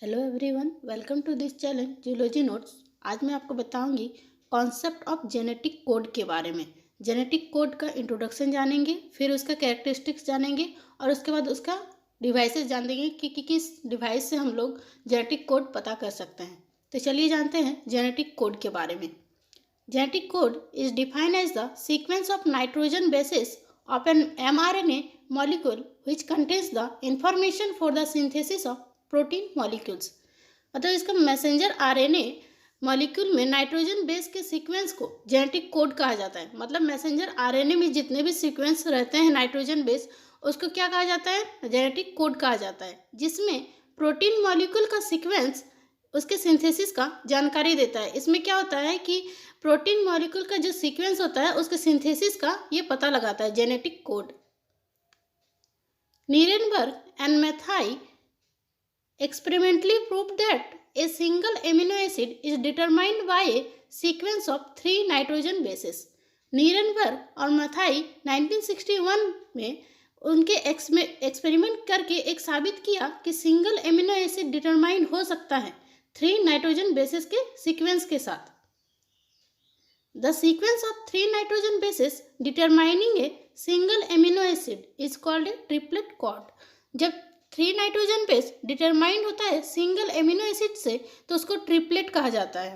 Hello everyone, welcome to this channel zoology notes. आज मैं आपको बताऊंगी कॉन्सेप्ट ऑफ जेनेटिक कोड के बारे में। जेनेटिक कोड का इंट्रोडक्शन जानेंगे, फिर उसका कैरेक्टरिस्टिक्स जानेंगे और उसके बाद उसका डिवाइसेस जानेंगे कि किस डिवाइस से हम लोग जेनेटिक कोड पता कर सकते हैं। तो चलिए जानते हैं जेनेटिक कोड के बारे में। Genetic code is defined as the sequence of nitrogen bases of an mRNA molecule which contains the information for the synthesis of protein molecules। मतलब इसका मैसेंजर आरएनए मॉलिक्यूल में नाइट्रोजन बेस के sequence को genetic code कहा जाता है। मतलब messenger RNA में जितने भी सीक्वेंस रहते हैं नाइट्रोजन बेस, उसको क्या कहा जाता है? जेनेटिक कोड कहा जाता है, जिसमें प्रोटीन मॉलिक्यूल का सीक्वेंस उसके सिंथेसिस का जानकारी देता है। इसमें क्या होता है कि प्रोटीन मॉलिक्यूल का जो सीक्वेंस होता है उसके सिंथेसिस का ये पता लगाता है genetic code. Nirenberg and Matthaei experimentally proved that a single amino acid is determined by a sequence of 3 nitrogen bases। Nirenberg और मैथाई 1961 में उनके एक्सपेरिमेंट करके एक साबित किया कि सिंगल एमिनो एसिड डिटरमाइन हो सकता है 3 नाइट्रोजन बेसेस के सीक्वेंस के साथ। The sequence of 3 nitrogen bases determining a single amino acid is called a triplet code। जब 3 नाइट्रोजन बेस डिटरमाइंड होता है सिंगल एमिनो एसिड से तो उसको ट्रिपलेट कहा जाता है।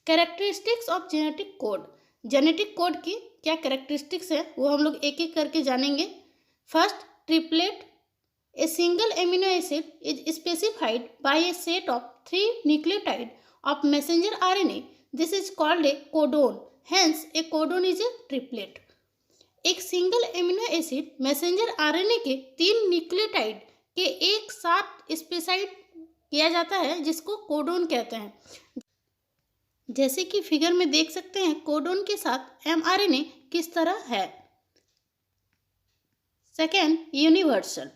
Characteristics of genetic code. Genetic code की क्या कैरेक्टरिस्टिक्स है वो हम लोग एक एक करके जानेंगे। First, triplet. A single amino acid is specified by A set of 3 nucleotide of messenger RNA। This is called a codon। Hence, a codon is a triplet। एक single amino acid messenger RNA के 3 nucleotide के एक साथ Speyside किया जाता है, जिसको codon कहते हैं। जैसे कि फिगर में देख सकते हैं कोडोन के साथ एमआरएनए किस तरह है। Second, universal.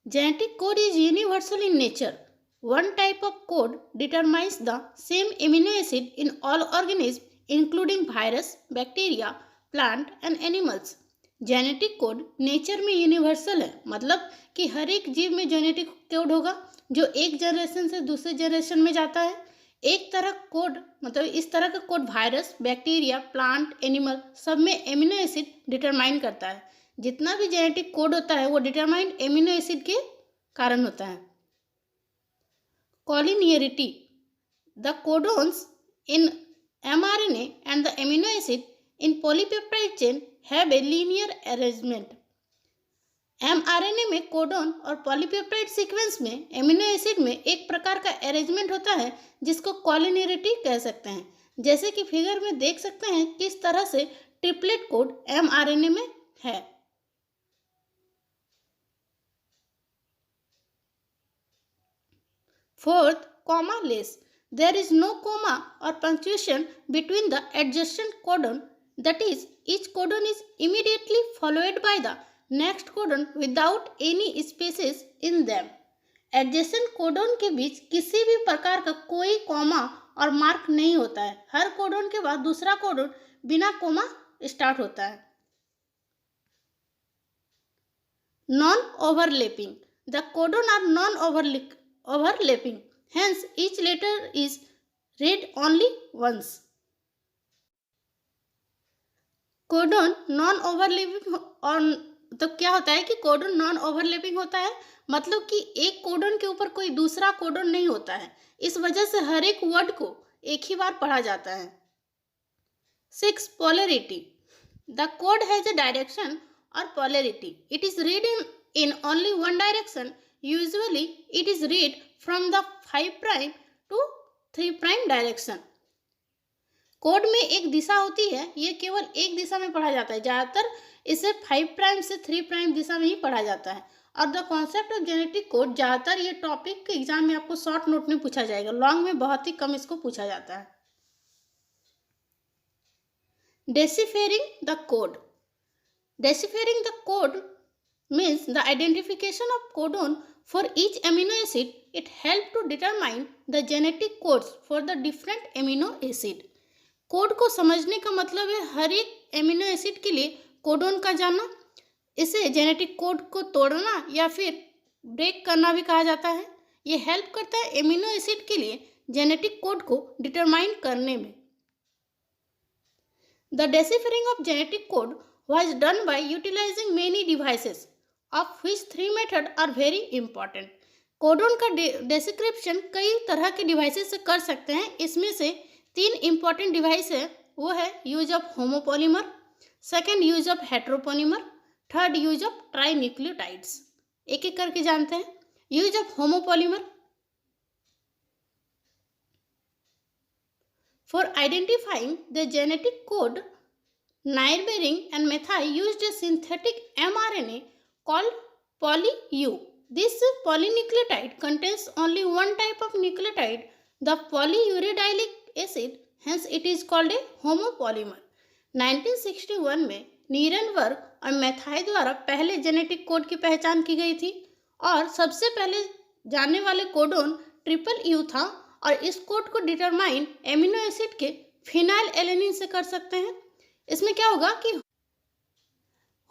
Genetic code is universal in nature. One type of code determines the same amino acid in all organisms, including virus, bacteria, plant and animals। Genetic code nature में universal है, मतलब कि हर एक जीव में जेनेटिक कोड होगा जो एक जनरेशन से दूसरे जनरेशन में जाता है। एक तरह कोड, मतलब इस तरह का code virus, bacteria, plant, animal सब में एमिनो एसिड डिटरमाइन करता है। जितना भी जेनेटिक कोड होता है वो डिटरमाइंड एमिनो एसिड के कारण होता है। Collinearity। The codons in mRNA and the amino acid in polypeptide chain have a linear arrangement। mRNA में कोडोन और पॉलीपेप्टाइड सीक्वेंस में एमिनो एसिड में एक प्रकार का अरेंजमेंट होता है जिसको कॉलिनियरिटी कह सकते हैं। जैसे कि फिगर में देख सकते हैं किस तरह से ट्रिपलेट कोड mRNA में है। Fourth, comma-less। There is no comma or punctuation between the adjacent codon, that is, each codon is immediately followed by the next codon without any spaces in them। Adjacent codon के बीच किसी भी प्रकार का कोई comma और mark नहीं होता है। हर कोडोन के बाद दूसरा कोडोन बिना कोमा स्टार्ट होता है। Non overlapping. The codon are non overlapping, hence each letter is read only once। Codon non overlapping और तो क्या होता है कि कोडोन नॉन ओवरलैपिंग होता है, मतलब कि एक कोडोन के ऊपर कोई दूसरा कोडोन नहीं होता है। इस वजह से हर एक वर्ड को एक ही बार पढ़ा जाता है। 6, polarity. The code has a direction और polarity. It is read in only one direction। Usually it is read from the 5' to 3' direction. Code में एक दिशा होती है, ये केवल एक दिशा में पढ़ा जाता है। ज़्यादातर इसे 5' से 3' दिशा में ही पढ़ा जाता है। और the concept of genetic code, ज़्यादातर ये टॉपिक के एग्जाम में आपको शॉर्ट नोट में पूछा जाएगा, लॉन्ग में बहुत ही कम इसको पूछा जाता है। Deciphering the code. Deciphering the code means the identification of codon for each amino acid। It helps to determine the genetic codes for the different amino acid। Code को समझने का मतलब है हर एक एमिनो एसिड के लिए कोडोन का जानना, इसे जेनेटिक कोड को तोड़ना या फिर ब्रेक करना भी कहा जाता है। ये हेल्प करता है एमिनो एसिड के लिए जेनेटिक कोड को डिटरमाइन करने में। The deciphering of genetic code was done by utilizing many devices, of which three methods are very important. Codon का डिस्क्रिप्शन कई तरह के डिवाइसेस से कर सकते हैं। इसमें से 3 इंपॉर्टेंट डिवाइस है, वो है use of homopolymer, second use of heteropolymer, third use of trinucleotides. एक एक करके जानते हैं। Use of homopolymer, for identifying the genetic code, Nair-Bering and Mathai used a synthetic mRNA called poly-U. This polynucleotide contains only one type of nucleotide, the polyuridylic acid, hence it is called a homopolymer. 1961 में नीरनबर्ग और मैथाई द्वारा पहले genetic code की पहचान की गई थी और सबसे पहले जानने वाले कोडोन ट्रिपल यू था और इस कोड को डिटरमाइन एमिनो एसिड के फिनाइल एलेनिन से कर सकते हैं। इसमें क्या होगा कि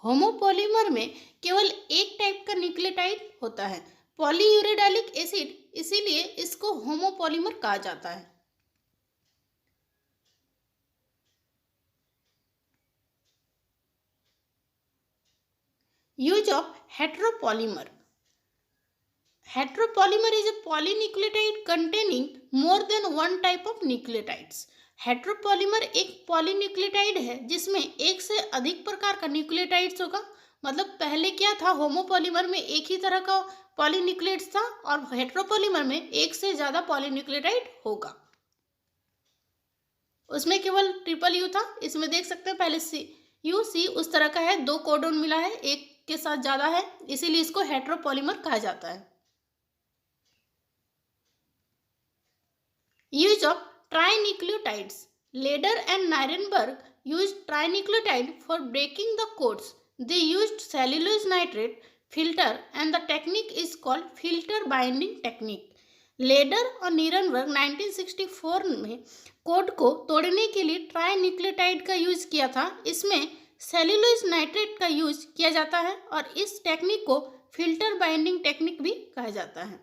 होमोपॉलीमर में केवल एक टाइप का न्यूक्लियोटाइड होता है, पॉलीयूरेडाइलिक एसिड, इसीलिए इसको होमोपॉलीमर कहा जाता है। Use of heteropolymer. Heteropolymer is a polynucleotide containing more than one type of nucleotides. Heteropolymer एक पॉलीन्यूक्लियोटाइड है जिसमें एक से अधिक प्रकार का न्यूक्लियोटाइड्स होगा। मतलब पहले क्या था, होमोपॉलीमर में एक ही तरह का पॉलीन्यूक्लियोटाइड्स था और हेट्रोपॉलीमर में एक से ज्यादा पॉलीन्यूक्लियोटाइड होगा। उसमें केवल ट्रिपल यू था। इसमें देख सकते हैं पहले सी उस तरह का है, 2 कोडोन मिला है, एक के साथ ज्यादा है, इसीलिए इसको हेट्रोपॉलीमर कहा जाता है। Use of trinucleotides. Leder and Nirenberg used trinucleotide for breaking the codes. They used cellulose nitrate filter and the technique is called filter binding technique. Ladder और नीरनबर्ग 1964 में कोड को तोड़ने के लिए ट्राईन्यूक्लियोटाइड का यूज किया था। इसमें सेल्यूलोज नाइट्रेट का यूज किया जाता है और इस टेक्निक को फिल्टर बाइंडिंग टेक्निक भी कहा जाता है।